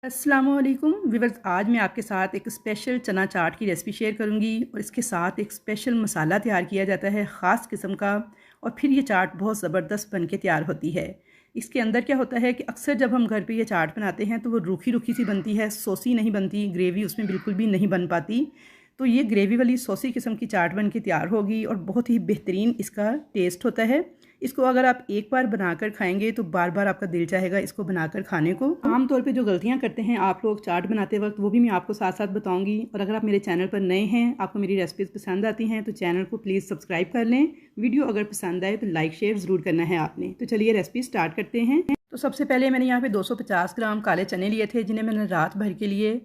अस्सलामुअलैकुम व्यूअर्स, आज मैं आपके साथ एक स्पेशल चना चाट की रेसिपी शेयर करूंगी और इसके साथ एक स्पेशल मसाला तैयार किया जाता है ख़ास किस्म का। और फिर ये चाट बहुत ज़बरदस्त बन के तैयार होती है। इसके अंदर क्या होता है कि अक्सर जब हम घर पे ये चाट बनाते हैं तो वो रूखी रूखी सी बनती है, सॉसी नहीं बनती, ग्रेवी उसमें बिल्कुल भी नहीं बन पाती। तो ये ग्रेवी वाली सॉसी किस्म की चाट बन के तैयार होगी और बहुत ही बेहतरीन इसका टेस्ट होता है। इसको अगर आप एक बार बनाकर खाएंगे तो बार बार आपका दिल चाहेगा इसको बनाकर खाने को। आमतौर पे जो गलतियां करते हैं आप लोग चाट बनाते वक्त, वो भी मैं आपको साथ साथ बताऊंगी। और अगर आप मेरे चैनल पर नए हैं, आपको मेरी रेसिपीज़ पसंद आती हैं तो चैनल को प्लीज़ सब्सक्राइब कर लें। वीडियो अगर पसंद आए तो लाइक शेयर ज़रूर करना है आपने। तो चलिए रेसिपी स्टार्ट करते हैं। तो सबसे पहले मैंने यहाँ पे 250 ग्राम काले चने लिए थे, जिन्हें मैंने रात भर के लिए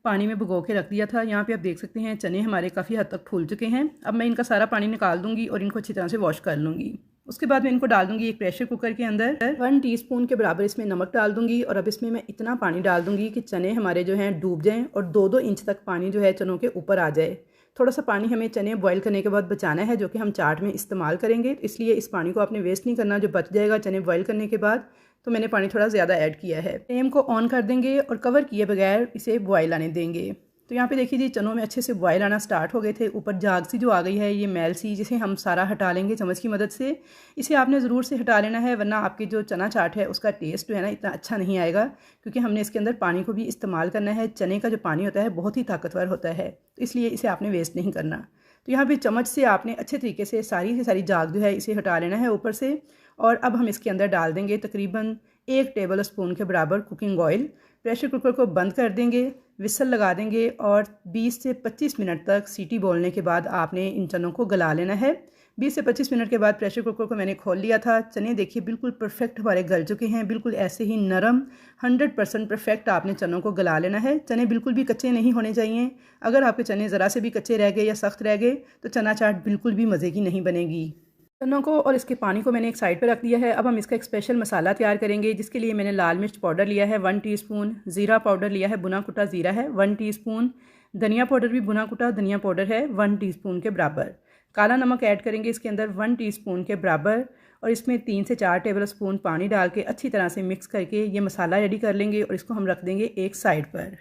पानी में भिगो के रख दिया था। यहाँ पे आप देख सकते हैं चने हमारे काफ़ी हद तक फूल चुके हैं। अब मैं इनका सारा पानी निकाल दूंगी और इनको अच्छी तरह से वॉश कर लूँगी। उसके बाद मैं इनको डाल दूंगी एक प्रेशर कुकर के अंदर। 1 टीस्पून के बराबर इसमें नमक डाल दूंगी और अब इसमें मैं इतना पानी डाल दूंगी कि चने हमारे जो हैं डूब जाएं और 2-2 इंच तक पानी जो है चनों के ऊपर आ जाए। थोड़ा सा पानी हमें चने बॉईल करने के बाद बचाना है, जो कि हम चाट में इस्तेमाल करेंगे। इसलिए इस पानी को आपने वेस्ट नहीं करना, जो बच जाएगा चने बॉईल करने के बाद। तो मैंने पानी थोड़ा ज़्यादा ऐड किया है। फ्लेम को ऑन कर देंगे और कवर किए बगैर इसे बॉयल आने देंगे। तो यहाँ पे देखिए जी, चनों में अच्छे से बॉयल आना स्टार्ट हो गए थे। ऊपर झाग सी जो आ गई है, ये मैल सी, जिसे हम सारा हटा लेंगे चम्मच की मदद से। इसे आपने ज़रूर से हटा लेना है, वरना आपकी जो चना चाट है उसका टेस्ट जो है ना इतना अच्छा नहीं आएगा, क्योंकि हमने इसके अंदर पानी को भी इस्तेमाल करना है। चने का जो पानी होता है बहुत ही ताकतवर होता है, तो इसलिए इसे आपने वेस्ट नहीं करना। तो यहाँ पे चम्मच से आपने अच्छे तरीके से सारी झाग जो है इसे हटा लेना है ऊपर से। और अब हम इसके अंदर डाल देंगे तकरीबन 1 टेबल स्पून के बराबर कुकिंग ऑयल। प्रेशर कुकर को बंद कर देंगे, विसल लगा देंगे और 20 से 25 मिनट तक सीटी बोलने के बाद आपने इन चनों को गला लेना है। 20 से 25 मिनट के बाद प्रेशर कुकर को मैंने खोल लिया था। चने देखिए बिल्कुल परफेक्ट हमारे गल चुके हैं, बिल्कुल ऐसे ही नरम 100% परफेक्ट आपने चनों को गला लेना है। चने बिल्कुल भी कच्चे नहीं होने चाहिए। अगर आपके चने ज़रा से भी कच्चे रह गए या सख्त रह गए तो चना चाट बिल्कुल भी मज़े की नहीं बनेगी। चनों को और इसके पानी को मैंने एक साइड पर रख दिया है। अब हम इसका एक स्पेशल मसाला तैयार करेंगे, जिसके लिए मैंने लाल मिर्च पाउडर लिया है 1 टीस्पून, ज़ीरा पाउडर लिया है, भुना कुटा ज़ीरा है 1 टीस्पून, धनिया पाउडर भी भुना कुटा धनिया पाउडर है 1 टीस्पून के बराबर। काला नमक ऐड करेंगे इसके अंदर 1 टीस्पून के बराबर और इसमें 3 से 4 टेबल स्पून पानी डाल के अच्छी तरह से मिक्स करके ये मसाला रेडी कर लेंगे और इसको हम रख देंगे एक साइड पर।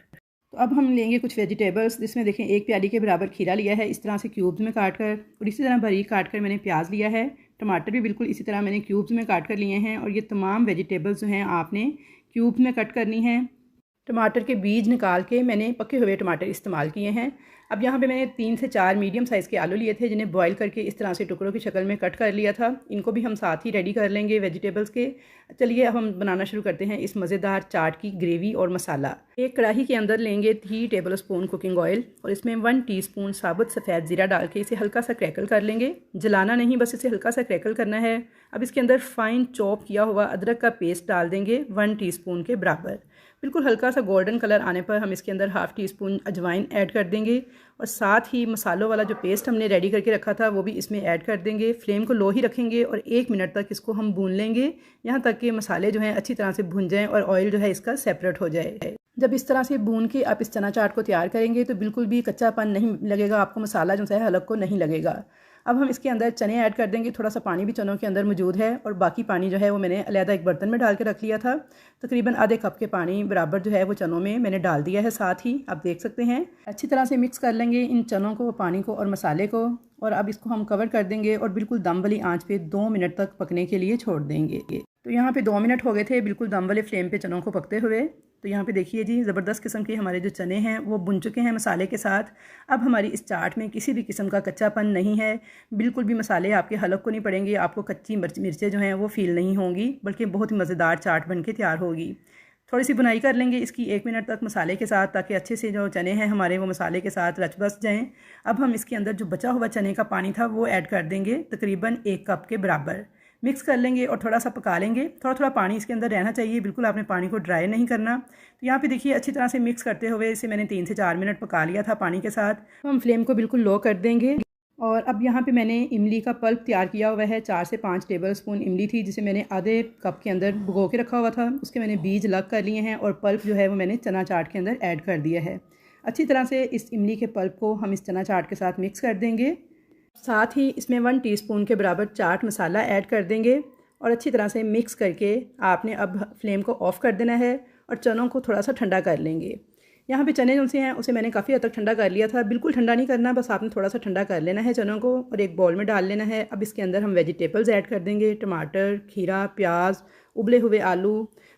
तो अब हम लेंगे कुछ वेजिटेबल्स, जिसमें देखें 1 प्याली के बराबर खीरा लिया है इस तरह से क्यूब्स में काट कर, और इसी तरह बारीक काट कर मैंने प्याज लिया है। टमाटर भी बिल्कुल इसी तरह मैंने क्यूब्स में काट कर लिए हैं और ये तमाम वेजिटेबल्स जो हैं आपने क्यूब्स में कट करनी है। टमाटर के बीज निकाल के मैंने पके हुए टमाटर इस्तेमाल किए हैं। अब यहाँ पे मैंने 3 से 4 मीडियम साइज़ के आलू लिए थे, जिन्हें बॉईल करके इस तरह से टुकड़ों की शक्ल में कट कर लिया था। इनको भी हम साथ ही रेडी कर लेंगे वेजिटेबल्स के। चलिए अब हम बनाना शुरू करते हैं इस मज़ेदार चाट की ग्रेवी और मसाला। एक कढ़ाई के अंदर लेंगे 3 टेबल स्पून कुकिंग ऑयल और इसमें 1 टीस्पून साबुत सफ़ेद ज़ीरा डाल के इसे हल्का सा क्रैकल कर लेंगे। जलाना नहीं, बस इसे हल्का सा क्रैकल करना है। अब इसके अंदर फाइन चॉप किया हुआ अदरक का पेस्ट डाल देंगे 1 टीस्पून के बराबर। बिल्कुल हल्का सा गोल्डन कलर आने पर हम इसके अंदर ½ टीस्पून अजवाइन ऐड कर देंगे और साथ ही मसालों वाला जो पेस्ट हमने रेडी करके रखा था वो भी इसमें ऐड कर देंगे। फ्लेम को लो ही रखेंगे और 1 मिनट तक इसको हम भून लेंगे, यहाँ तक कि मसाले जो हैं अच्छी तरह से भुन जाएं और ऑयल जो है इसका सेपरेट हो जाए। जब इस तरह से भून के आप इस चना चाट को तैयार करेंगे तो बिल्कुल भी कच्चापन नहीं लगेगा आपको, मसाला जो है हलक को नहीं लगेगा। अब हम इसके अंदर चने ऐड कर देंगे। थोड़ा सा पानी भी चनों के अंदर मौजूद है और बाकी पानी जो है वो मैंने अलहदा एक बर्तन में डाल के रख लिया था। तकरीबन आधे कप के पानी बराबर जो है वो चनों में मैंने डाल दिया है। साथ ही आप देख सकते हैं अच्छी तरह से मिक्स कर लेंगे इन चनों को, पानी को और मसाले को। और अब इसको हम कवर कर देंगे और बिल्कुल दम वाली आंच पे 2 मिनट तक पकने के लिए छोड़ देंगे। तो यहाँ पे 2 मिनट हो गए थे बिल्कुल दम वाले फ्लेम पे चनों को पकते हुए। तो यहाँ पे देखिए जी, ज़बरदस्त किस्म के हमारे जो चने हैं वो बुन चुके हैं मसाले के साथ। अब हमारी इस चाट में किसी भी किस्म का कच्चापन नहीं है, बिल्कुल भी मसाले आपके हलक को नहीं पड़ेंगे, आपको कच्ची मिर्चें जो हैं वो फील नहीं होंगी, बल्कि बहुत ही मज़ेदार चाट बन के तैयार होगी। थोड़ी सी बुनाई कर लेंगे इसकी 1 मिनट तक मसाले के साथ, ताकि अच्छे से जो चने हैं हमारे वो मसाले के साथ रच बस जाएँ। अब हम इसके अंदर जो बचा हुआ चने का पानी था वो ऐड कर देंगे तकरीबन 1 कप के बराबर। मिक्स कर लेंगे और थोड़ा सा पका लेंगे। थोड़ा थोड़ा पानी इसके अंदर रहना चाहिए, बिल्कुल आपने पानी को ड्राई नहीं करना। तो यहाँ पे देखिए अच्छी तरह से मिक्स करते हुए इसे मैंने 3 से 4 मिनट पका लिया था पानी के साथ। हम फ्लेम को बिल्कुल लो कर देंगे। और अब यहाँ पे मैंने इमली का पल्प तैयार किया हुआ है। 4 से 5 टेबल स्पून इमली थी, जिसे मैंने आधे कप के अंदर भिगो के रखा हुआ था। उसके मैंने बीज अलग कर लिए हैं और पल्प जो है वो मैंने चना चाट के अंदर ऐड कर दिया है। अच्छी तरह से इस इमली के पल्प को हम इस चना चाट के साथ मिक्स कर देंगे। साथ ही इसमें 1 टीस्पून के बराबर चाट मसाला ऐड कर देंगे और अच्छी तरह से मिक्स करके आपने अब फ्लेम को ऑफ़ कर देना है और चनों को थोड़ा सा ठंडा कर लेंगे। यहाँ पे चने जो से हैं उसे मैंने काफ़ी हद तक ठंडा कर लिया था। बिल्कुल ठंडा नहीं करना, बस आपने थोड़ा सा ठंडा कर लेना है चनों को और एक बाउल में डाल लेना है। अब इसके अंदर हम वेजिटेबल्स ऐड कर देंगे, टमाटर, खीरा, प्याज, उबले हुए आलू,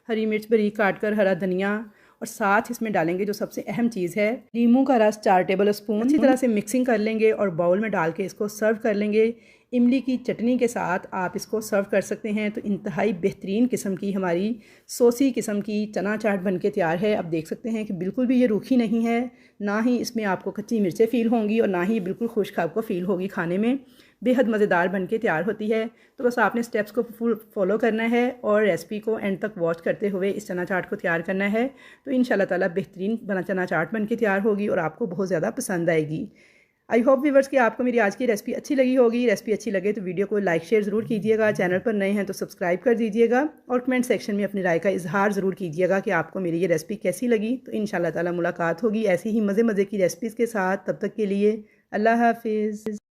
हरी मिर्च बारीक काट कर, हरा धनिया, और साथ इसमें डालेंगे जो सबसे अहम चीज़ है नींबू का रस 4 टेबल स्पून। अच्छी तरह से मिक्सिंग कर लेंगे और बाउल में डाल के इसको सर्व कर लेंगे। इमली की चटनी के साथ आप इसको सर्व कर सकते हैं। तो इंतहाई बेहतरीन किस्म की हमारी सॉसी किस्म की चना चाट बनके तैयार है। अब देख सकते हैं कि बिल्कुल भी ये रूखी नहीं है, ना ही इसमें आपको कच्ची मिर्चें फ़ील होंगी और ना ही बिल्कुल खुश्क आपको फ़ील होगी। खाने में बेहद मज़ेदार बनके तैयार होती है। तो बस आपने स्टेप्स को फॉलो करना है और रेसिपी को एंड तक वॉच करते हुए इस चना चाट को तैयार करना है। तो इंशाल्लाह ताला बेहतरीन चना चाट बनके तैयार होगी और आपको बहुत ज़्यादा पसंद आएगी। आई होप व्यूअर्स कि आपको मेरी आज की रेसिपी अच्छी लगी होगी। रेसिपी अच्छी लगे तो वीडियो को लाइक शेयर ज़रूर कीजिएगा। चैनल पर नए हैं तो सब्सक्राइब कर दीजिएगा और कमेंट सेक्शन में अपनी राय का इजहार ज़रूर कीजिएगा कि आपको मेरी ये रेसिपी कैसी लगी। तो इंशाल्लाह ताला मुलाकात होगी ऐसी ही मज़े की रेसिपीज़ के साथ। तब तक के लिए अल्लाह हाफिज़।